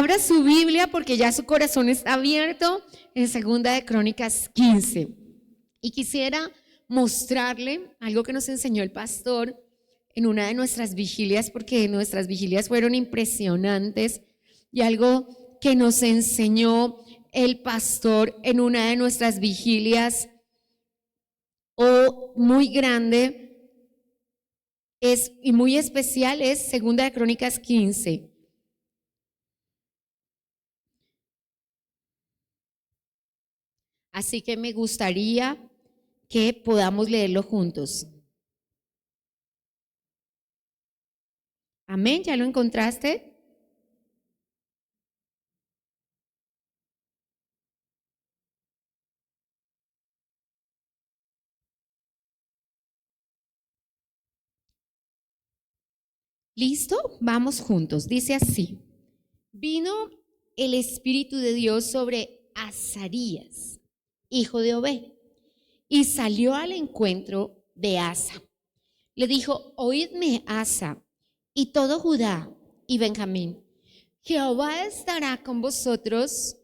Abra su Biblia porque ya su corazón está abierto en Segunda de Crónicas 15. Y quisiera mostrarle algo que nos enseñó el pastor en una de nuestras vigilias, porque nuestras vigilias fueron impresionantes, y algo que nos enseñó el pastor en una de nuestras vigilias muy grande y muy especial es Segunda de Crónicas 15. Así que me gustaría que podamos leerlo juntos. Amén, ¿ya lo encontraste? ¿Listo? Vamos juntos. Dice así: vino el Espíritu de Dios sobre Azarías, hijo de Obed, y salió al encuentro de Asa. Le dijo: oídme, Asa, y todo Judá y Benjamín, Jehová estará con vosotros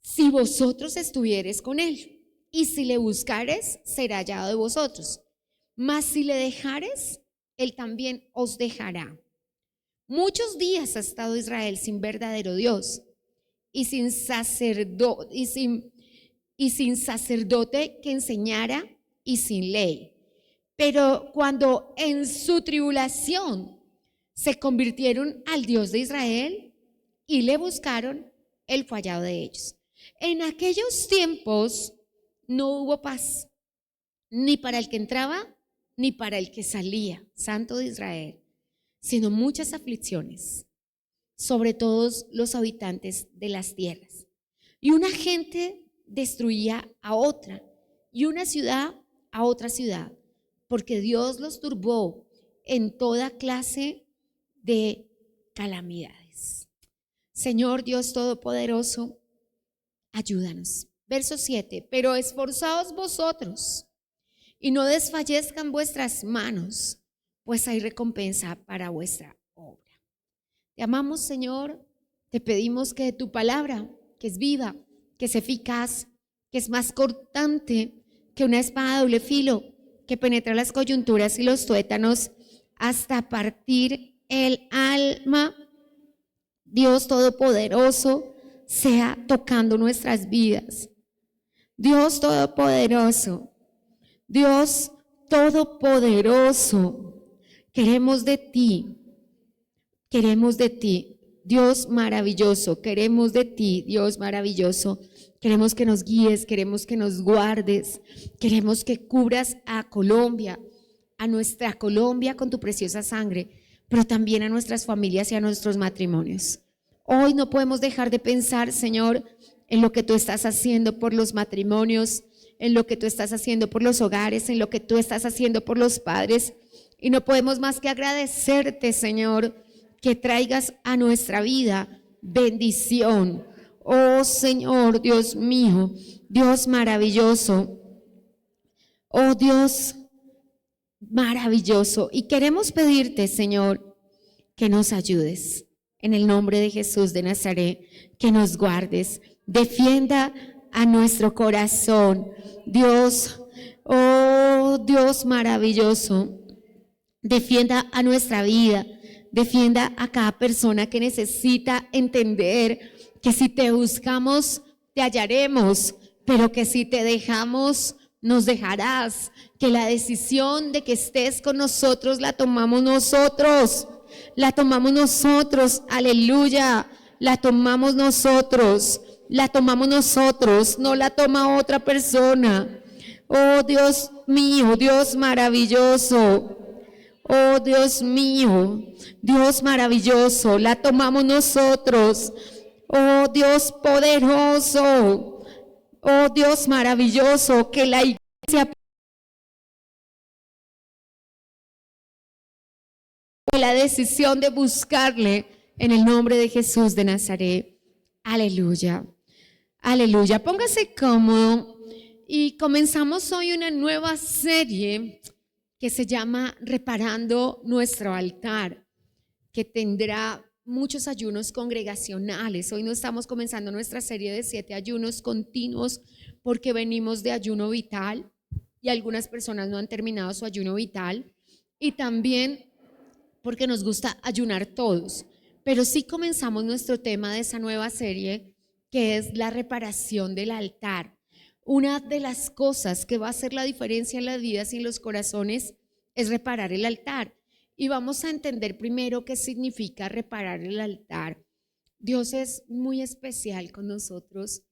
si vosotros estuviereis con él, y si le buscares, será hallado de vosotros. Mas si le dejares, él también os dejará. Muchos días ha estado Israel sin verdadero Dios y sin sacerdote que enseñara y sin ley. Pero cuando en su tribulación se convirtieron al Dios de Israel y le buscaron, él fue hallado de ellos. En aquellos tiempos no hubo paz, ni para el que entraba, ni para el que salía, santo de Israel, sino muchas aflicciones sobre todos los habitantes de las tierras. Y una gente destruía a otra, y una ciudad a otra ciudad, porque Dios los turbó en toda clase de calamidades. Señor Dios Todopoderoso, ayúdanos. Verso 7, pero esforzaos vosotros y no desfallezcan vuestras manos, pues hay recompensa para vuestra obra. Te amamos, Señor, te pedimos que tu palabra, que es viva, que es eficaz, que es más cortante que una espada de doble filo, que penetra las coyunturas y los tuétanos hasta partir el alma, Dios Todopoderoso, sea tocando nuestras vidas. Dios Todopoderoso, Dios Todopoderoso, queremos de ti, Dios maravilloso, queremos de ti, Dios maravilloso, queremos que nos guíes, queremos que nos guardes, queremos que cubras a Colombia, a nuestra Colombia con tu preciosa sangre, pero también a nuestras familias y a nuestros matrimonios. Hoy no podemos dejar de pensar, Señor, en lo que tú estás haciendo por los matrimonios, en lo que tú estás haciendo por los hogares, en lo que tú estás haciendo por los padres, y no podemos más que agradecerte, Señor, que traigas a nuestra vida bendición. Oh Señor, Dios mío, Dios maravilloso, oh Dios maravilloso, y queremos pedirte, Señor, que nos ayudes. En el nombre de Jesús de Nazaret, que nos guardes, defienda a nuestro corazón. Dios, oh Dios maravilloso, defienda a nuestra vida, defienda a cada persona que necesita entender que si te buscamos, te hallaremos, pero que si te dejamos, nos dejarás, que la decisión de que estés con nosotros la tomamos nosotros. La tomamos nosotros, aleluya, la tomamos nosotros, no la toma otra persona. Oh Dios mío, Dios maravilloso, oh Dios mío, Dios maravilloso, la tomamos nosotros. Oh Dios poderoso, oh Dios maravilloso, que la iglesia, la decisión de buscarle en el nombre de Jesús de Nazaret. Aleluya, aleluya. Póngase cómodo y comenzamos hoy una nueva serie que se llama Reparando nuestro altar, que tendrá muchos ayunos congregacionales. Hoy no estamos comenzando nuestra serie de 7 ayunos continuos porque venimos de ayuno vital y algunas personas no han terminado su ayuno vital, y también porque nos gusta ayunar todos. Pero sí comenzamos nuestro tema de esa nueva serie, que es la reparación del altar. Una de las cosas que va a hacer la diferencia en las vidas y en los corazones es reparar el altar. Y vamos a entender primero qué significa reparar el altar. Dios es muy especial con nosotros.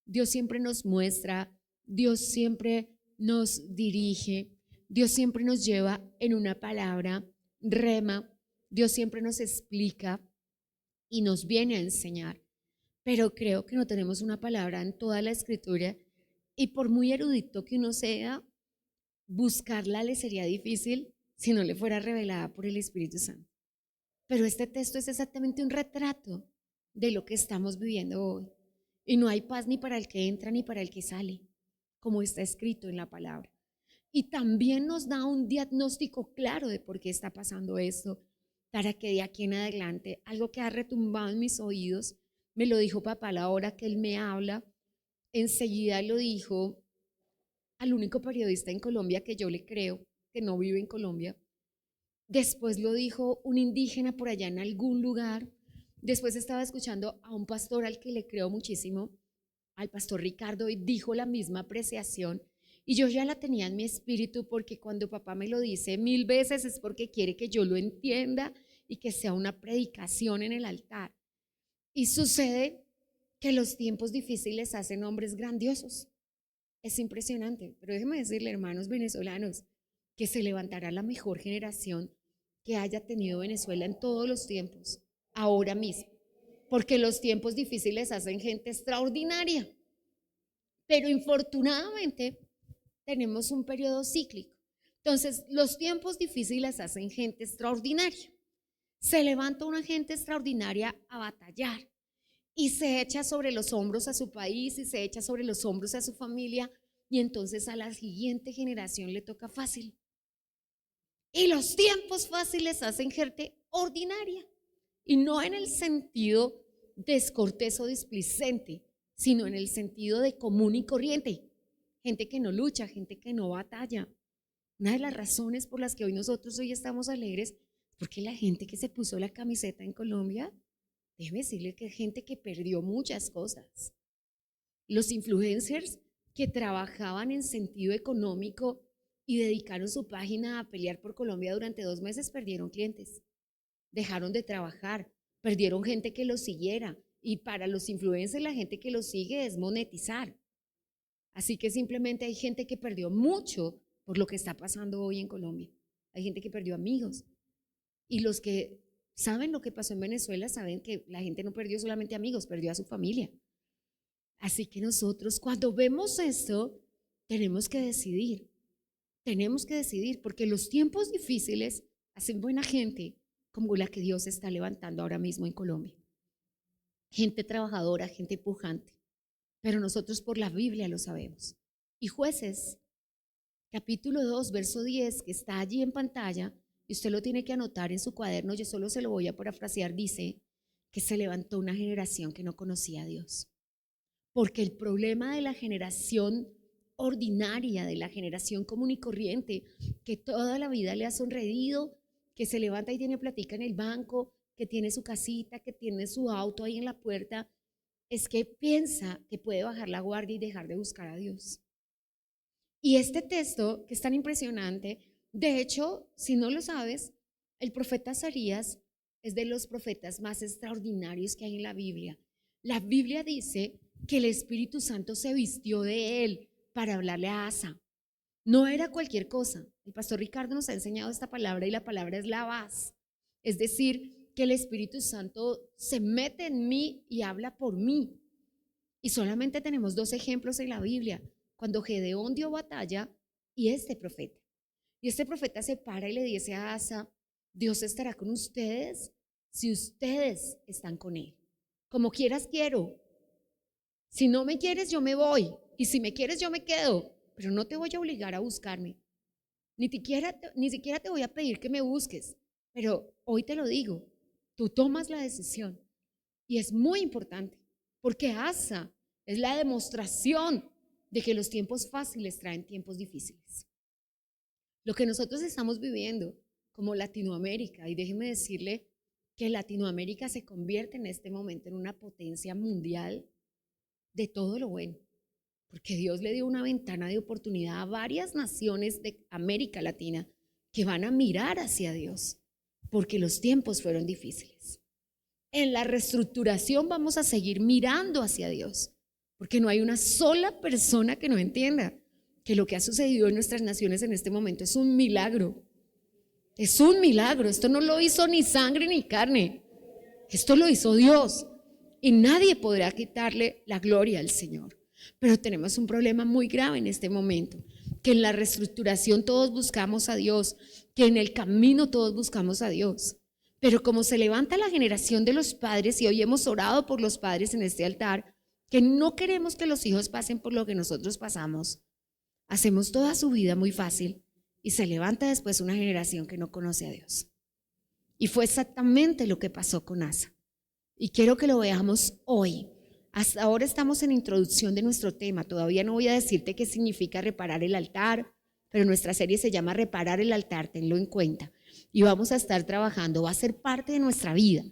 Dios siempre nos muestra, Dios siempre nos dirige, Dios siempre nos lleva en una palabra, rema, Dios siempre nos explica y nos viene a enseñar. Pero creo que no tenemos una palabra en toda la escritura, y por muy erudito que uno sea, buscarla le sería difícil si no le fuera revelada por el Espíritu Santo. Pero este texto es exactamente un retrato de lo que estamos viviendo hoy. Y no hay paz ni para el que entra ni para el que sale, como está escrito en la palabra. Y también nos da un diagnóstico claro de por qué está pasando esto, para que de aquí en adelante, algo que ha retumbado en mis oídos, me lo dijo papá a la hora que él me habla, enseguida lo dijo al único periodista en Colombia que yo le creo, que no vive en Colombia. Después lo dijo un indígena por allá en algún lugar. Después estaba escuchando a un pastor al que le creo muchísimo, al pastor Ricardo, y dijo la misma apreciación. Y yo ya la tenía en mi espíritu, porque cuando papá me lo dice 1000 veces es porque quiere que yo lo entienda y que sea una predicación en el altar. Y sucede que los tiempos difíciles hacen hombres grandiosos. Es impresionante, pero déjenme decirle, hermanos venezolanos, que se levantará la mejor generación que haya tenido Venezuela en todos los tiempos, ahora mismo, porque los tiempos difíciles hacen gente extraordinaria, pero infortunadamente tenemos un periodo cíclico. Entonces, los tiempos difíciles hacen gente extraordinaria. Se levanta una gente extraordinaria a batallar y se echa sobre los hombros a su país y se echa sobre los hombros a su familia, y entonces a la siguiente generación le toca fácil. Y los tiempos fáciles hacen gente ordinaria, y no en el sentido descortés o displicente, sino en el sentido de común y corriente. Gente que no lucha, gente que no batalla. Una de las razones por las que hoy estamos alegres, porque la gente que se puso la camiseta en Colombia, déjeme decirle que es gente que perdió muchas cosas. Los influencers que trabajaban en sentido económico y dedicaron su página a pelear por Colombia durante 2 meses, perdieron clientes, dejaron de trabajar, perdieron gente que los siguiera, y para los influencers la gente que los sigue es monetizar. Así que simplemente hay gente que perdió mucho por lo que está pasando hoy en Colombia. Hay gente que perdió amigos, y los que saben lo que pasó en Venezuela saben que la gente no perdió solamente amigos, perdió a su familia. Así que nosotros, cuando vemos esto, tenemos que decidir, porque los tiempos difíciles hacen buena gente como la que Dios está levantando ahora mismo en Colombia. Gente trabajadora, gente pujante, pero nosotros por la Biblia lo sabemos. Y Jueces, capítulo 2, verso 10, que está allí en pantalla, y usted lo tiene que anotar en su cuaderno, yo solo se lo voy a parafrasear, dice que se levantó una generación que no conocía a Dios. Porque el problema de la generación ordinaria, de la generación común y corriente, que toda la vida le ha sonreído, que se levanta y tiene platica en el banco, que tiene su casita, que tiene su auto ahí en la puerta, es que piensa que puede bajar la guardia y dejar de buscar a Dios. Y este texto, que es tan impresionante, de hecho, si no lo sabes, el profeta Azarías es de los profetas más extraordinarios que hay en la Biblia. La Biblia dice que el Espíritu Santo se vistió de él para hablarle a Asa. No era cualquier cosa. El pastor Ricardo nos ha enseñado esta palabra, y la palabra es la base. Es decir, que el Espíritu Santo se mete en mí y habla por mí. Y solamente tenemos 2 ejemplos en la Biblia: cuando Gedeón dio batalla y este profeta. Y este profeta se para y le dice a Asa: Dios estará con ustedes si ustedes están con él. Como quieras quiero. Si no me quieres, yo me voy. Y si me quieres, yo me quedo. Pero no te voy a obligar a buscarme. Ni siquiera te voy a pedir que me busques. Pero hoy te lo digo: Tú tomas la decisión y es muy importante porque Asa es la demostración de que los tiempos fáciles traen tiempos difíciles. Lo que nosotros estamos viviendo como Latinoamérica, y déjeme decirle que Latinoamérica se convierte en este momento en una potencia mundial de todo lo bueno, porque Dios le dio una ventana de oportunidad a varias naciones de América Latina que van a mirar hacia Dios, porque los tiempos fueron difíciles. En la reestructuración vamos a seguir mirando hacia Dios, porque no hay una sola persona que no entienda que lo que ha sucedido en nuestras naciones en este momento es un milagro. Es un milagro. Esto no lo hizo ni sangre ni carne. Esto lo hizo Dios. Y nadie podrá quitarle la gloria al Señor. Pero tenemos un problema muy grave en este momento, que en la reestructuración todos buscamos a Dios, que en el camino todos buscamos a Dios. Pero como se levanta la generación de los padres, y hoy hemos orado por los padres en este altar, que no queremos que los hijos pasen por lo que nosotros pasamos, hacemos toda su vida muy fácil y se levanta después una generación que no conoce a Dios. Y fue exactamente lo que pasó con Asa. Y quiero que lo veamos hoy. Hasta ahora estamos en introducción de nuestro tema. Todavía no voy a decirte qué significa reparar el altar, pero nuestra serie se llama Reparar el altar, tenlo en cuenta. Y vamos a estar trabajando, va a ser parte de nuestra vida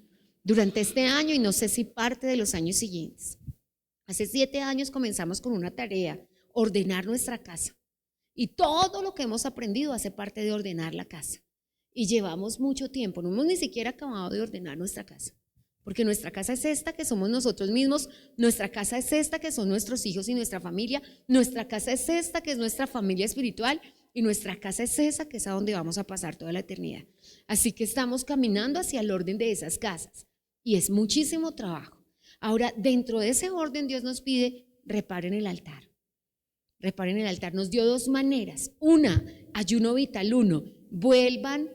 durante este año y no sé si parte de los años siguientes. Hace 7 años comenzamos con una tarea, ordenar nuestra casa. Y todo lo que hemos aprendido hace parte de ordenar la casa. Y llevamos mucho tiempo, no hemos ni siquiera acabado de ordenar nuestra casa. Porque nuestra casa es esta que somos nosotros mismos, nuestra casa es esta que son nuestros hijos y nuestra familia, nuestra casa es esta que es nuestra familia espiritual y nuestra casa es esa que es a donde vamos a pasar toda la eternidad. Así que estamos caminando hacia el orden de esas casas y es muchísimo trabajo. Ahora, dentro de ese orden Dios nos pide, reparen el altar. Reparen el altar, nos dio 2 maneras. Una, ayuno vital 1, vuelvan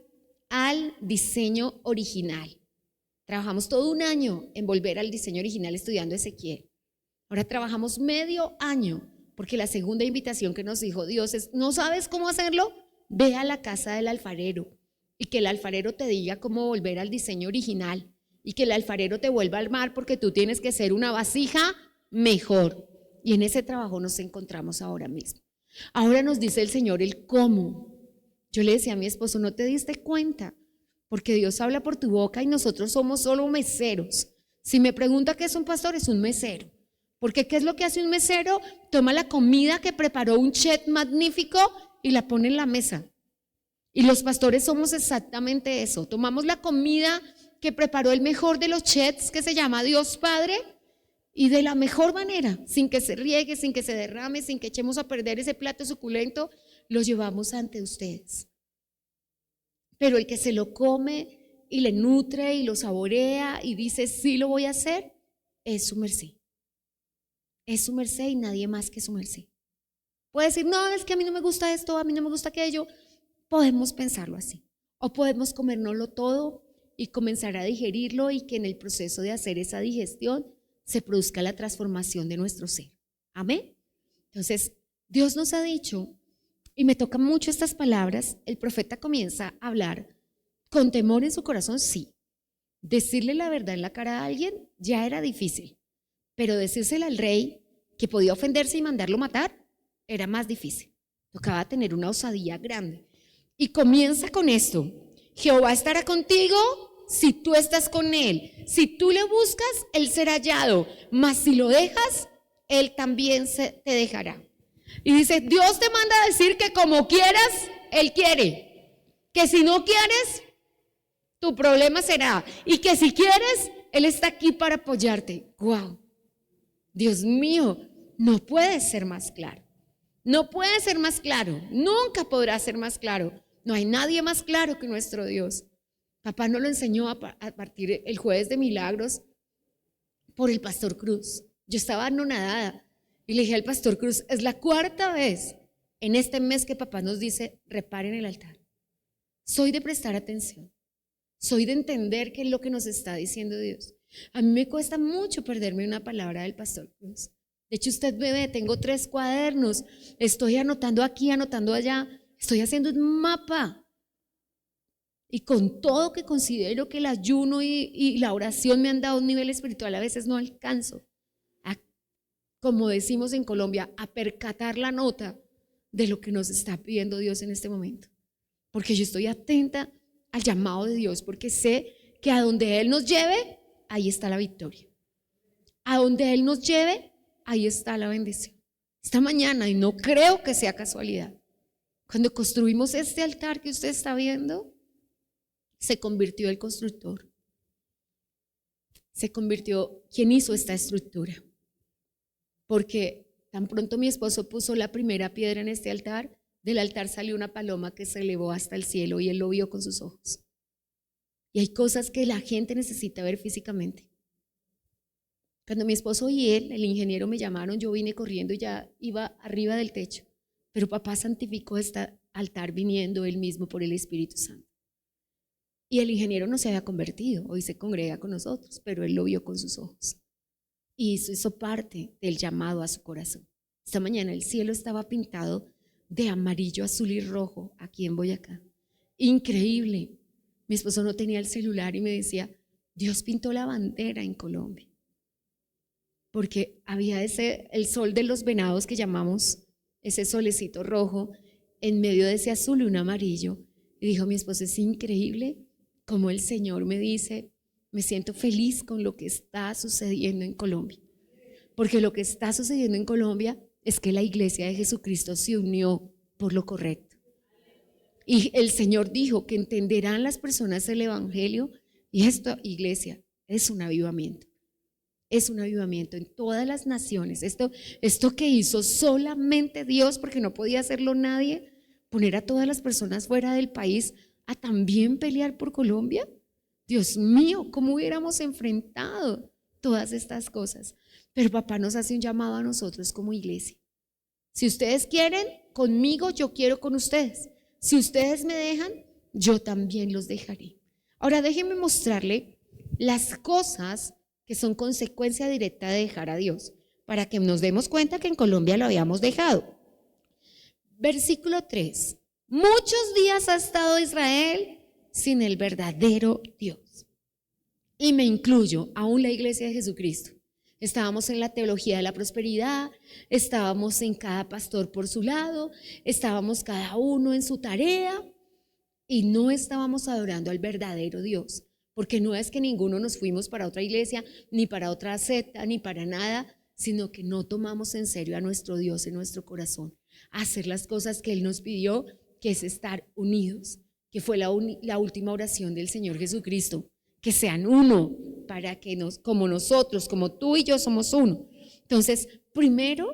al diseño original. Trabajamos todo un año en volver al diseño original estudiando Ezequiel. Ahora trabajamos medio año, porque la segunda invitación que nos dijo Dios es, ¿no sabes cómo hacerlo? Ve a la casa del alfarero y que el alfarero te diga cómo volver al diseño original y que el alfarero te vuelva a armar porque tú tienes que ser una vasija mejor. Y en ese trabajo nos encontramos ahora mismo. Ahora nos dice el Señor el cómo. Yo le decía a mi esposo, ¿no te diste cuenta? Porque Dios habla por tu boca y nosotros somos solo meseros. Si me pregunta qué es un pastor, es un mesero. Porque ¿qué es lo que hace un mesero? Toma la comida que preparó un chef magnífico y la pone en la mesa. Y los pastores somos exactamente eso. Tomamos la comida que preparó el mejor de los chefs, que se llama Dios Padre, y de la mejor manera, sin que se riegue, sin que se derrame, sin que echemos a perder ese plato suculento, lo llevamos ante ustedes. Pero el que se lo come y le nutre y lo saborea y dice, sí lo voy a hacer, es su merced. Es su merced y nadie más que su merced. Puede decir, no, es que a mí no me gusta esto, a mí no me gusta aquello. Podemos pensarlo así. O podemos comérnoslo todo y comenzar a digerirlo y que en el proceso de hacer esa digestión se produzca la transformación de nuestro ser. Amén. Entonces, Dios nos ha dicho, y me tocan mucho estas palabras, el profeta comienza a hablar con temor en su corazón, sí. Decirle la verdad en la cara a alguien ya era difícil, pero decírsela al rey que podía ofenderse y mandarlo matar era más difícil. Tocaba tener una osadía grande. Y comienza con esto: Jehová estará contigo si tú estás con él. Si tú le buscas, él será hallado, mas si lo dejas, él también te dejará. Y dice, Dios te manda a decir que como quieras, él quiere. Que si no quieres, tu problema será. Y que si quieres, él está aquí para apoyarte. ¡Wow! Dios mío, no puede ser más claro. No puede ser más claro. Nunca podrá ser más claro. No hay nadie más claro que nuestro Dios. Papá nos lo enseñó a partir el jueves de milagros por el pastor Cruz. Yo estaba anonadada y le dije al pastor Cruz, es la 4ª vez en este mes que papá nos dice, reparen el altar. Soy de prestar atención. Soy de entender qué es lo que nos está diciendo Dios. A mí me cuesta mucho perderme una palabra del pastor Cruz. De hecho, usted me ve, tengo 3 cuadernos, estoy anotando aquí, anotando allá, estoy haciendo un mapa. Y con todo que considero que el ayuno y la oración me han dado un nivel espiritual, a veces no alcanzo a, como decimos en Colombia, a percatar la nota de lo que nos está pidiendo Dios en este momento. Porque yo estoy atenta al llamado de Dios, porque sé que a donde Él nos lleve, ahí está la victoria. A donde Él nos lleve, ahí está la bendición. Esta mañana, y no creo que sea casualidad, cuando construimos este altar que usted está viendo, se convirtió el constructor. Se convirtió quien hizo esta estructura. Porque tan pronto mi esposo puso la primera piedra en este altar, del altar salió una paloma que se elevó hasta el cielo y él lo vio con sus ojos. Y hay cosas que la gente necesita ver físicamente. Cuando mi esposo y él, el ingeniero, me llamaron, yo vine corriendo y ya iba arriba del techo. Pero papá santificó este altar viniendo él mismo por el Espíritu Santo. Y el ingeniero no se había convertido, hoy se congrega con nosotros, pero él lo vio con sus ojos. Y hizo parte del llamado a su corazón. Esta mañana el cielo estaba pintado de amarillo, azul y rojo aquí en Boyacá. Increíble. Mi esposo no tenía el celular y me decía, Dios pintó la bandera en Colombia. Porque había el sol de los venados que llamamos, ese solecito rojo, en medio de ese azul y un amarillo. Y dijo mi esposo, es increíble como el Señor me dice, me siento feliz con lo que está sucediendo en Colombia. Porque lo que está sucediendo en Colombia es que la iglesia de Jesucristo se unió por lo correcto. Y el Señor dijo que entenderán las personas el evangelio, y esto, iglesia, es un avivamiento. Es un avivamiento en todas las naciones. Esto que hizo solamente Dios, porque no podía hacerlo nadie, poner a todas las personas fuera del país a también pelear por Colombia. Dios mío, ¿cómo hubiéramos enfrentado todas estas cosas? Pero papá nos hace un llamado a nosotros como iglesia. Si ustedes quieren conmigo, yo quiero con ustedes. Si ustedes me dejan, yo también los dejaré. Ahora déjenme mostrarle las cosas que son consecuencia directa de dejar a Dios, para que nos demos cuenta que en Colombia lo habíamos dejado. Versículo 3. Muchos días ha estado Israel sin el verdadero Dios. Y me incluyo, aún la iglesia de Jesucristo. Estábamos en la teología de la prosperidad, estábamos en cada pastor por su lado, estábamos cada uno en su tarea y no estábamos adorando al verdadero Dios. Porque no es que ninguno nos fuimos para otra iglesia, ni para otra secta, ni para nada, sino que no tomamos en serio a nuestro Dios en nuestro corazón. Hacer las cosas que Él nos pidió, que es estar unidos, que fue la última oración del Señor Jesucristo, que sean uno, para que como nosotros, como tú y yo somos uno. Entonces, primero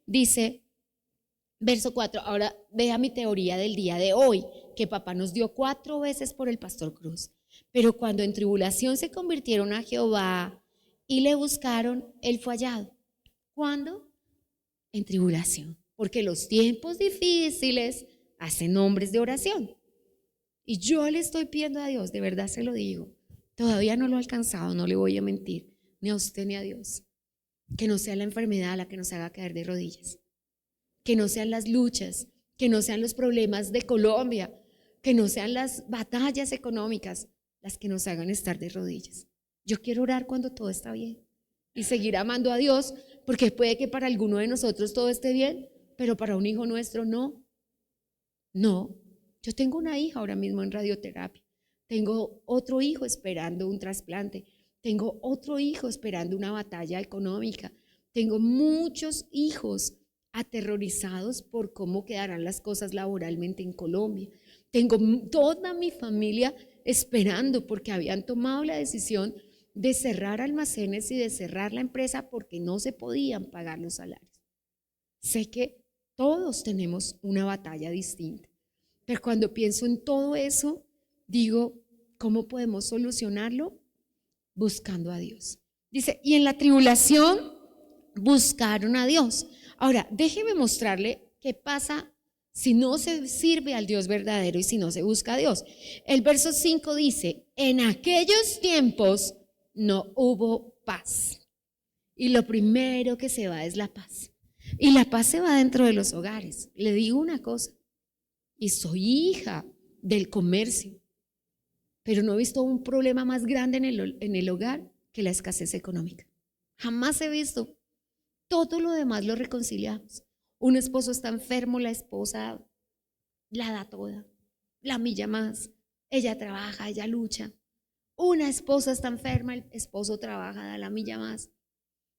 dice, verso 4, ahora vea mi teoría del día de hoy, que papá nos dio 4 veces por el pastor Cruz. Pero cuando en tribulación se convirtieron a Jehová y le buscaron, Él fue hallado. ¿Cuándo? En tribulación. Porque los tiempos difíciles hacen hombres de oración. Y yo le estoy pidiendo a Dios, de verdad se lo digo, todavía no lo he alcanzado, no le voy a mentir, ni a usted ni a Dios. Que no sea la enfermedad la que nos haga caer de rodillas. Que no sean las luchas, que no sean los problemas de Colombia, que no sean las batallas económicas las que nos hagan estar de rodillas. Yo quiero orar cuando todo está bien y seguir amando a Dios, porque puede que para alguno de nosotros todo esté bien, pero para un hijo nuestro no. No, yo tengo una hija ahora mismo en radioterapia, tengo otro hijo esperando un trasplante, tengo otro hijo esperando una batalla económica, tengo muchos hijos aterrorizados por cómo quedarán las cosas laboralmente en Colombia. Tengo toda mi familia esperando porque habían tomado la decisión de cerrar almacenes y de cerrar la empresa porque no se podían pagar los salarios. Sé que todos tenemos una batalla distinta, pero cuando pienso en todo eso, digo, ¿cómo podemos solucionarlo? Buscando a Dios. Dice, y en la tribulación buscaron a Dios. Ahora, déjeme mostrarle qué pasa si no se sirve al Dios verdadero y si no se busca a Dios. El verso 5 dice, en aquellos tiempos no hubo paz. Y lo primero que se va es la paz. Y la paz se va dentro de los hogares. Le digo una cosa, y soy hija del comercio. pero no he visto un problema más grande en el hogar que la escasez económica. Jamás he visto. Todo lo demás lo reconciliamos. Un esposo está enfermo, la esposa la da toda, la milla más. Ella trabaja, ella lucha. Una esposa está enferma, el esposo trabaja, da la milla más.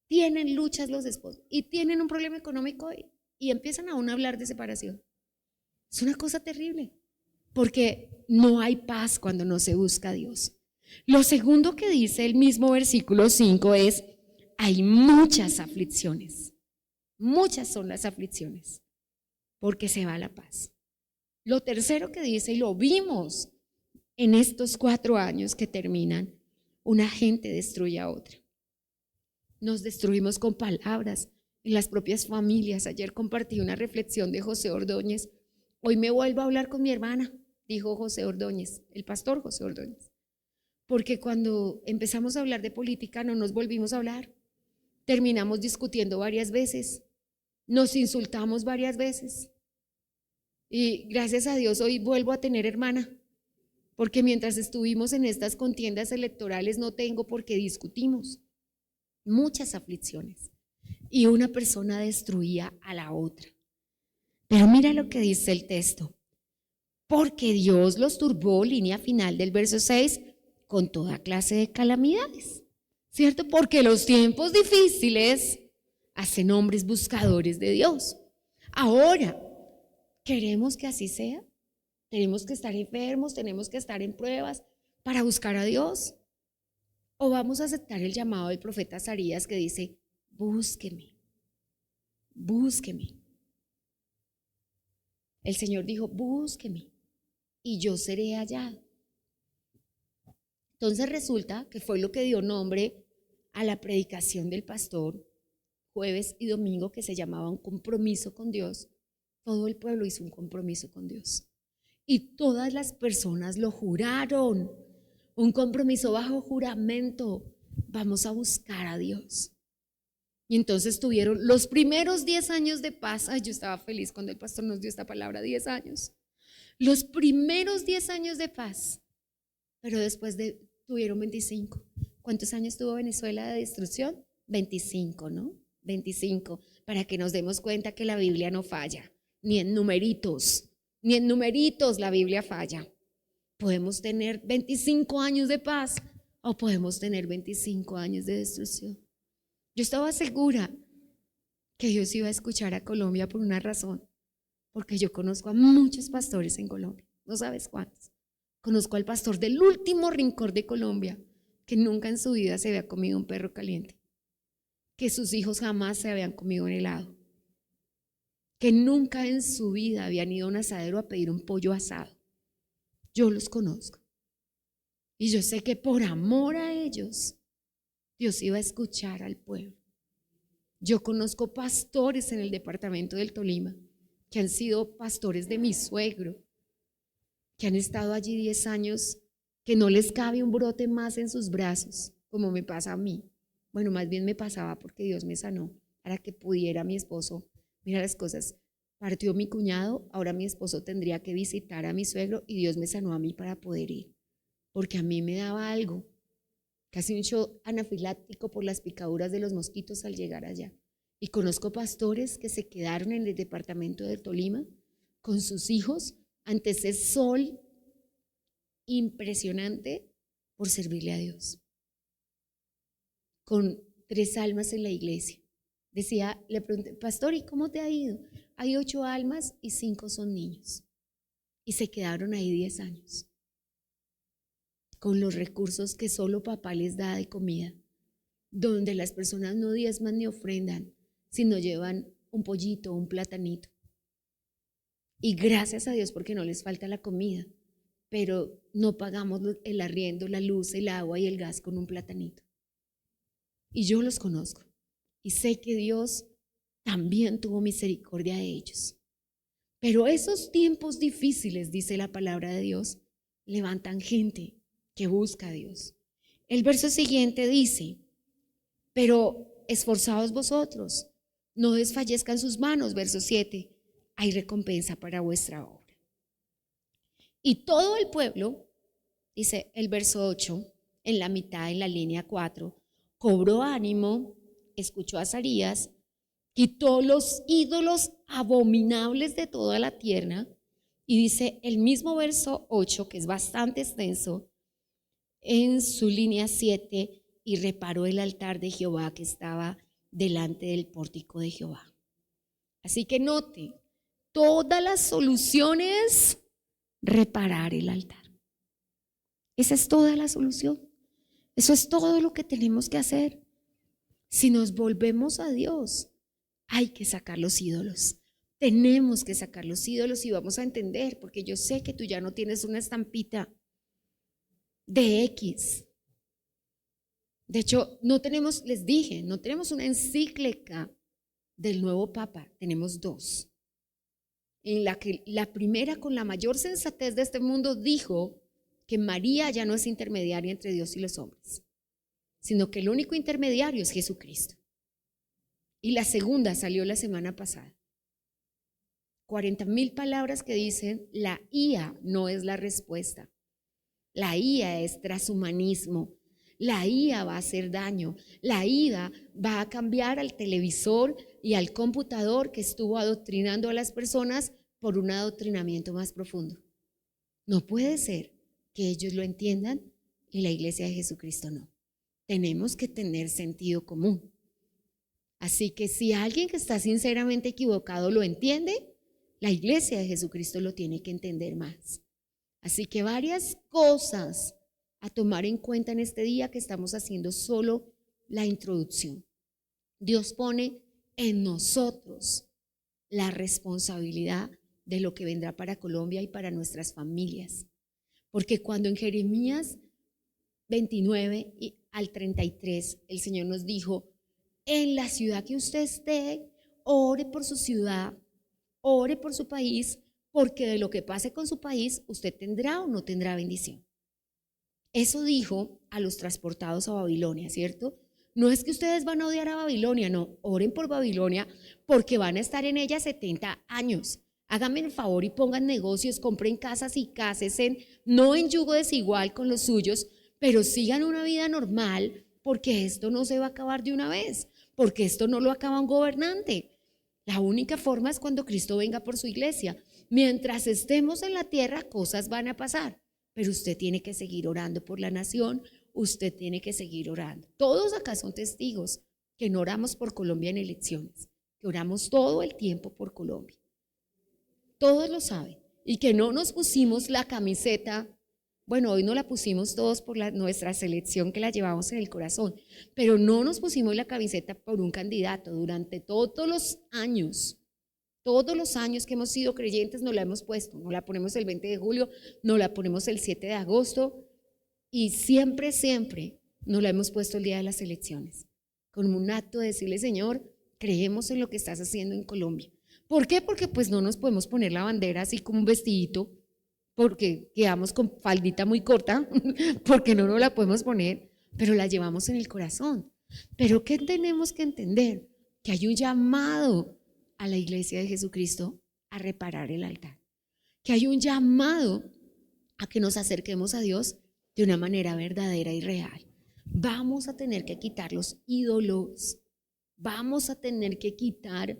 Tienen luchas los esposos y tienen un problema económico y empiezan aún a hablar de separación. Es una cosa terrible, porque no hay paz cuando no se busca a Dios. Lo segundo que dice el mismo versículo 5 es: hay muchas aflicciones. Muchas son las aflicciones, porque se va la paz. Lo tercero que dice, y lo vimos en estos 4 años que terminan, una gente destruye a otra. Nos destruimos con palabras en las propias familias. Ayer compartí una reflexión de José Ordóñez. Hoy me vuelvo a hablar con mi hermana, dijo José Ordóñez, el pastor José Ordóñez. Porque cuando empezamos a hablar de política no nos volvimos a hablar. Terminamos discutiendo varias veces. Nos insultamos varias veces. Y gracias a Dios hoy vuelvo a tener hermana. Porque mientras estuvimos en estas contiendas electorales no tengo por qué discutimos. Muchas aflicciones. Y una persona destruía a la otra. Pero mira lo que dice el texto. Porque Dios los turbó, línea final del verso 6, con toda clase de calamidades. ¿Cierto? Porque los tiempos difíciles hacen hombres buscadores de Dios. Ahora, ¿queremos que así sea? ¿Tenemos que estar enfermos? ¿Tenemos que estar en pruebas para buscar a Dios? ¿O vamos a aceptar el llamado del profeta Azarías que dice: búsqueme, búsqueme? El Señor dijo: búsqueme y yo seré hallado. Entonces resulta que fue lo que dio nombre a la predicación del pastor jueves y domingo, que se llamaba un compromiso con Dios. Todo el pueblo hizo un compromiso con Dios y todas las personas lo juraron, un compromiso bajo juramento. Vamos a buscar a Dios. Y entonces tuvieron los primeros 10 años de paz. Ay, yo estaba feliz cuando el pastor nos dio esta palabra, 10 años. Los primeros 10 años de paz, pero después tuvieron 25. ¿Cuántos años tuvo Venezuela de destrucción? 25, ¿no? 25, para que nos demos cuenta que la Biblia no falla, ni en numeritos la Biblia falla. Podemos tener 25 años de paz o podemos tener 25 años de destrucción. Yo estaba segura que Dios iba a escuchar a Colombia por una razón, porque yo conozco a muchos pastores en Colombia, no sabes cuántos. Conozco al pastor del último rincón de Colombia, que nunca en su vida se había comido un perro caliente, que sus hijos jamás se habían comido un helado, que nunca en su vida habían ido a un asadero a pedir un pollo asado. Yo los conozco y yo sé que por amor a ellos Dios iba a escuchar al pueblo. Yo conozco pastores en el departamento del Tolima que han sido pastores de mi suegro, que han estado allí 10 años, que no les cabe un brote más en sus brazos, como me pasa a mí. Bueno, más bien me pasaba porque Dios me sanó para que pudiera mi esposo. Mira las cosas, partió mi cuñado, ahora mi esposo tendría que visitar a mi suegro y Dios me sanó a mí para poder ir, porque a mí me daba algo, casi un shock anafiláctico por las picaduras de los mosquitos al llegar allá. Y conozco pastores que se quedaron en el departamento del Tolima con sus hijos ante ese sol impresionante por servirle a Dios, con 3 almas en la iglesia. Decía, le pregunté: pastor, ¿y cómo te ha ido? Hay 8 almas y 5 son niños. Y se quedaron ahí 10 años, con los recursos que solo papá les da de comida, donde las personas no diezman ni ofrendan, sino llevan un pollito, un platanito. Y gracias a Dios porque no les falta la comida, pero no pagamos el arriendo, la luz, el agua y el gas con un platanito. Y yo los conozco y sé que Dios también tuvo misericordia de ellos. Pero esos tiempos difíciles, dice la palabra de Dios, levantan gente que busca a Dios. El verso siguiente dice: pero esforzaos vosotros, no desfallezcan sus manos. Verso 7, hay recompensa para vuestra obra. Y todo el pueblo dice el verso 8, en la mitad, en la línea 4, cobró ánimo, escuchó a Azarías, quitó los ídolos abominables de toda la tierra, y dice el mismo verso 8, que es bastante extenso, en su línea 7, y reparó el altar de Jehová que estaba delante del pórtico de Jehová. Así que note, toda la solución es reparar el altar. Esa es toda la solución. Eso es todo lo que tenemos que hacer. Si nos volvemos a Dios, hay que sacar los ídolos. Tenemos que sacar los ídolos y vamos a entender, porque yo sé que tú ya no tienes una estampita de X. De hecho, no tenemos, les dije, no tenemos una encíclica del nuevo Papa, tenemos dos. En la que la primera, con la mayor sensatez de este mundo, dijo que María ya no es intermediaria entre Dios y los hombres, sino que el único intermediario es Jesucristo. Y la segunda salió la semana pasada. 40,000 palabras que dicen la IA no es la respuesta. La IA es transhumanismo. La IA va a hacer daño. La IA va a cambiar al televisor y al computador que estuvo adoctrinando a las personas por un adoctrinamiento más profundo. No puede ser que ellos lo entiendan y la iglesia de Jesucristo no. Tenemos que tener sentido común. Así que si alguien que está sinceramente equivocado lo entiende, la iglesia de Jesucristo lo tiene que entender más. Así que varias cosas a tomar en cuenta en este día, que estamos haciendo solo la introducción. Dios pone en nosotros la responsabilidad de lo que vendrá para Colombia y para nuestras familias. Porque cuando en Jeremías 29 al 33 el Señor nos dijo, en la ciudad que usted esté, ore por su ciudad, ore por su país, porque de lo que pase con su país, usted tendrá o no tendrá bendición. Eso dijo a los transportados a Babilonia, ¿cierto? No es que ustedes van a odiar a Babilonia, no, oren por Babilonia porque van a estar en ella 70 años. Háganme el favor y pongan negocios, compren casas y cásense, no en yugo desigual con los suyos, pero sigan una vida normal, porque esto no se va a acabar de una vez, porque esto no lo acaba un gobernante. La única forma es cuando Cristo venga por su iglesia. Mientras estemos en la tierra, cosas van a pasar, pero usted tiene que seguir orando por la nación, usted tiene que seguir orando. Todos acá son testigos que no oramos por Colombia en elecciones, que oramos todo el tiempo por Colombia. Todos lo saben. Y que no nos pusimos la camiseta, bueno, hoy no la pusimos todos por nuestra selección, que la llevamos en el corazón, pero no nos pusimos la camiseta por un candidato. Durante todos los años que hemos sido creyentes nos la hemos puesto. No la ponemos el 20 de julio, no la ponemos el 7 de agosto y siempre nos la hemos puesto el día de las elecciones, como un acto de decirle, Señor, creemos en lo que estás haciendo en Colombia. ¿Por qué? Porque pues no nos podemos poner la bandera así como un vestidito, porque quedamos con faldita muy corta, porque no nos la podemos poner, pero la llevamos en el corazón. Pero ¿qué tenemos que entender? Que hay un llamado a la iglesia de Jesucristo a reparar el altar, que hay un llamado a que nos acerquemos a Dios de una manera verdadera y real. Vamos a tener que quitar los ídolos, vamos a tener que quitar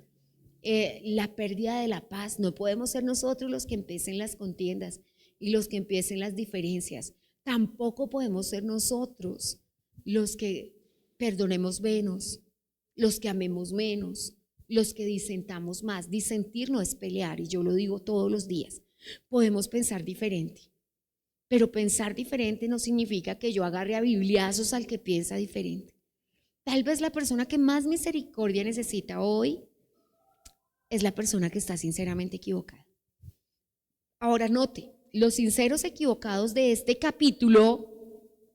la pérdida de la paz. No podemos ser nosotros los que empiecen las contiendas y los que empiecen las diferencias. Tampoco podemos ser nosotros los que perdonemos menos, los que amemos menos, los que disentamos más. Disentir no es pelear, y yo lo digo todos los días. Podemos pensar diferente, pero pensar diferente no significa que yo agarre a bibliazos al que piensa diferente. Tal vez la persona que más misericordia necesita hoy es la persona que está sinceramente equivocada. Ahora note, los sinceros equivocados de este capítulo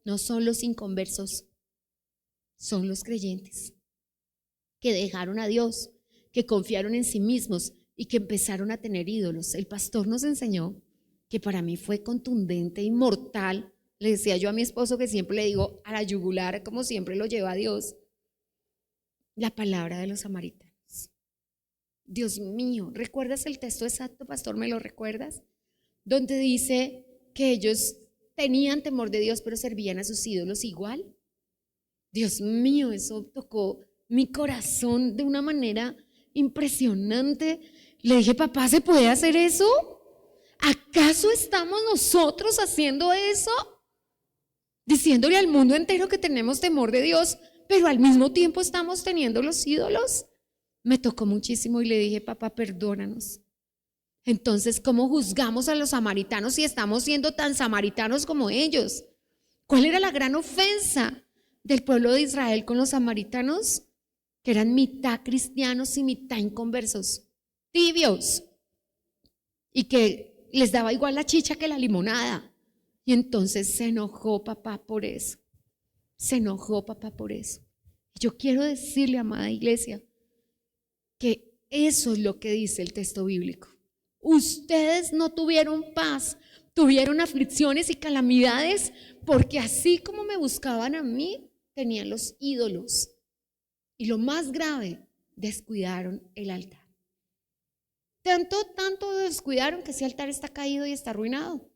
no son los inconversos, son los creyentes que dejaron a Dios, que confiaron en sí mismos y que empezaron a tener ídolos. El pastor nos enseñó, que para mí fue contundente y mortal. Le decía yo a mi esposo, que siempre le digo a la yugular, como siempre lo lleva a Dios, la palabra de los samaritanos. Dios mío, ¿recuerdas el texto exacto, pastor? ¿Me lo recuerdas? Donde dice que ellos tenían temor de Dios, pero servían a sus ídolos igual. Dios mío, eso tocó mi corazón de una manera impresionante. Le dije, papá, ¿se puede hacer eso? ¿Acaso estamos nosotros haciendo eso? Diciéndole al mundo entero que tenemos temor de Dios, pero al mismo tiempo estamos teniendo los ídolos. Me tocó muchísimo y le dije, papá, perdónanos. Entonces, ¿cómo juzgamos a los samaritanos si estamos siendo tan samaritanos como ellos? ¿Cuál era la gran ofensa del pueblo de Israel con los samaritanos? Que eran mitad cristianos y mitad inconversos, tibios, y que les daba igual la chicha que la limonada. Y entonces se enojó papá por eso. Se enojó papá por eso. Yo quiero decirle, amada iglesia, que eso es lo que dice el texto bíblico. Ustedes no tuvieron paz, tuvieron aflicciones y calamidades, porque así como me buscaban a mí, tenían los ídolos. Y lo más grave, descuidaron el altar. Tanto descuidaron que ese altar está caído y está arruinado.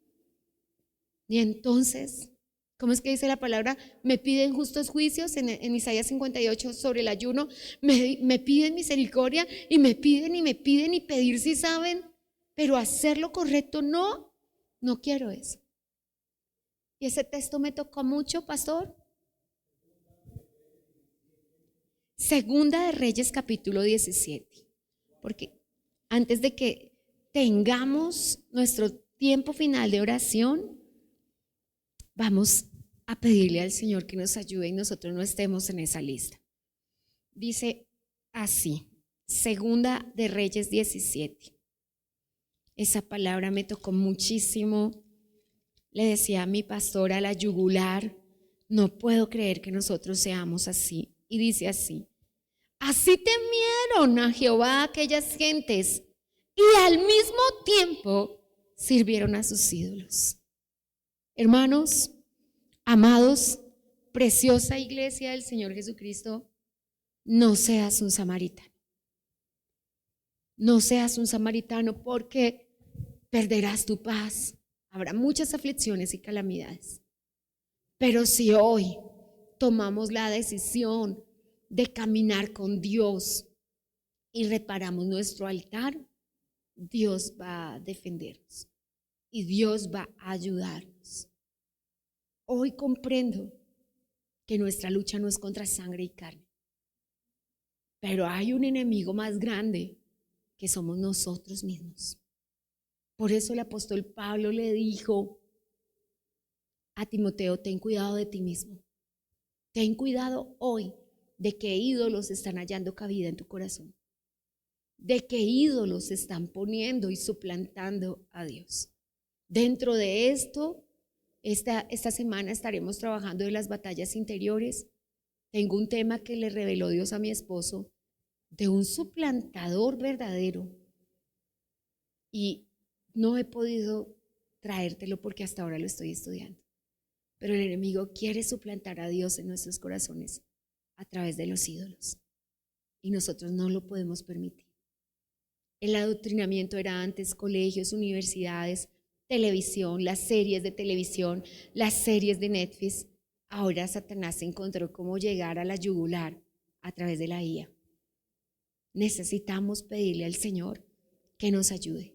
Y entonces, ¿cómo es que dice la palabra? Me piden justos juicios en Isaías 58 sobre el ayuno. Me piden misericordia y me piden y pedir si saben, pero hacer lo correcto no quiero eso. Y ese texto me tocó mucho, pastor. Segunda de Reyes capítulo 17, porque antes de que tengamos nuestro tiempo final de oración, vamos a pedirle al Señor que nos ayude y nosotros no estemos en esa lista. Dice así, Segunda de Reyes 17. Esa palabra me tocó muchísimo. Le decía a mi pastor a la yugular, no puedo creer que nosotros seamos así. Y dice así, así temieron a Jehová aquellas gentes y al mismo tiempo sirvieron a sus ídolos. Hermanos, amados, preciosa iglesia del Señor Jesucristo, no seas un samaritano. No seas un samaritano porque perderás tu paz. Habrá muchas aflicciones y calamidades. Pero si hoy tomamos la decisión de caminar con Dios y reparamos nuestro altar, Dios va a defendernos y Dios va a ayudarnos. Hoy comprendo que nuestra lucha no es contra sangre y carne, pero hay un enemigo más grande que somos nosotros mismos. Por eso el apóstol Pablo le dijo a Timoteo, ten cuidado de ti mismo. Ten cuidado hoy de qué ídolos están hallando cabida en tu corazón, de qué ídolos están poniendo y suplantando a Dios. Dentro de esto, esta semana estaremos trabajando en las batallas interiores. Tengo un tema que le reveló Dios a mi esposo de un suplantador verdadero y no he podido traértelo porque hasta ahora lo estoy estudiando. Pero el enemigo quiere suplantar a Dios en nuestros corazones a través de los ídolos y nosotros no lo podemos permitir. El adoctrinamiento era antes colegios, universidades, televisión, las series de televisión, las series de Netflix. Ahora Satanás encontró cómo llegar a la yugular a través de la IA. Necesitamos pedirle al Señor que nos ayude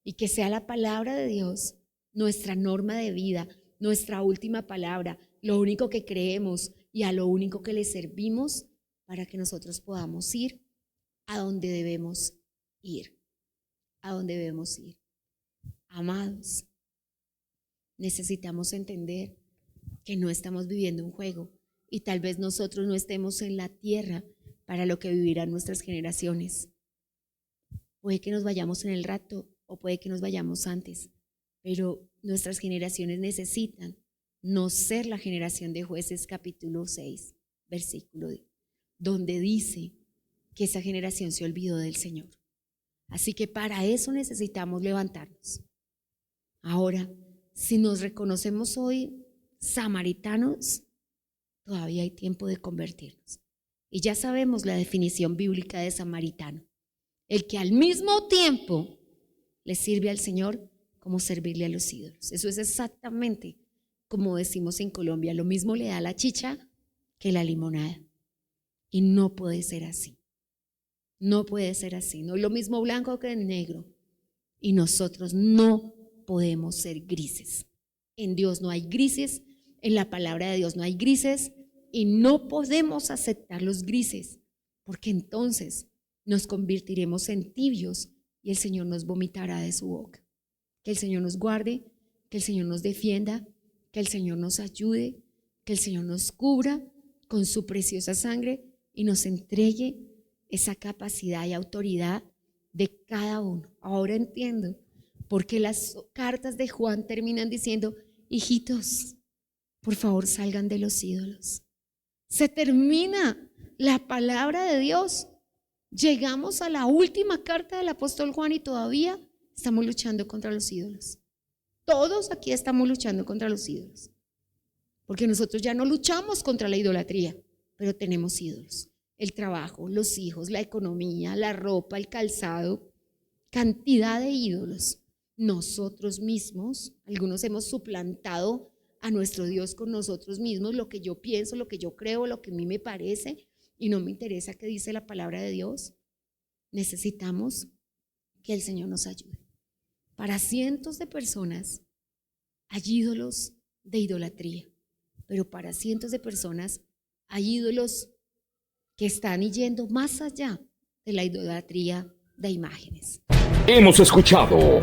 y que sea la palabra de Dios nuestra norma de vida, nuestra última palabra, lo único que creemos y a lo único que le servimos para que nosotros podamos ir a donde debemos ir, a donde debemos ir. Amados, necesitamos entender que no estamos viviendo un juego y tal vez nosotros no estemos en la tierra para lo que vivirán nuestras generaciones. Puede que nos vayamos en el rato o puede que nos vayamos antes, pero nuestras generaciones necesitan no ser la generación de Jueces capítulo 6, versículo 10, donde dice que esa generación se olvidó del Señor. Así que para eso necesitamos levantarnos. Ahora, si nos reconocemos hoy samaritanos, todavía hay tiempo de convertirnos. Y ya sabemos la definición bíblica de samaritano: el que al mismo tiempo le sirve al Señor como servirle a los ídolos. Eso es exactamente como decimos en Colombia, lo mismo le da la chicha que la limonada. Y no puede ser así. No puede ser así. No es lo mismo blanco que negro. Y nosotros no podemos ser grises. En Dios no hay grises, en la palabra de Dios no hay grises, y no podemos aceptar los grises, porque entonces nos convertiremos en tibios y el Señor nos vomitará de su boca. Que el Señor nos guarde, que el Señor nos defienda, que el Señor nos ayude, que el Señor nos cubra con su preciosa sangre y nos entregue esa capacidad y autoridad de cada uno. Ahora entiendo por qué las cartas de Juan terminan diciendo: hijitos, por favor salgan de los ídolos. Se termina la palabra de Dios. Llegamos a la última carta del apóstol Juan y todavía estamos luchando contra los ídolos. Todos aquí estamos luchando contra los ídolos, porque nosotros ya no luchamos contra la idolatría, pero tenemos ídolos: el trabajo, los hijos, la economía, la ropa, el calzado, cantidad de ídolos. Nosotros mismos, algunos hemos suplantado a nuestro Dios con nosotros mismos, lo que yo pienso, lo que yo creo, lo que a mí me parece, y no me interesa qué dice la palabra de Dios. Necesitamos que el Señor nos ayude. Para cientos de personas hay ídolos de idolatría, pero para cientos de personas hay ídolos que están yendo más allá de la idolatría de imágenes. Hemos escuchado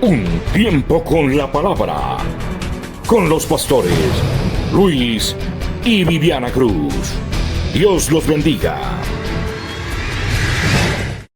Un Tiempo con la Palabra, con los pastores Luis y Viviana Cruz. Dios los bendiga.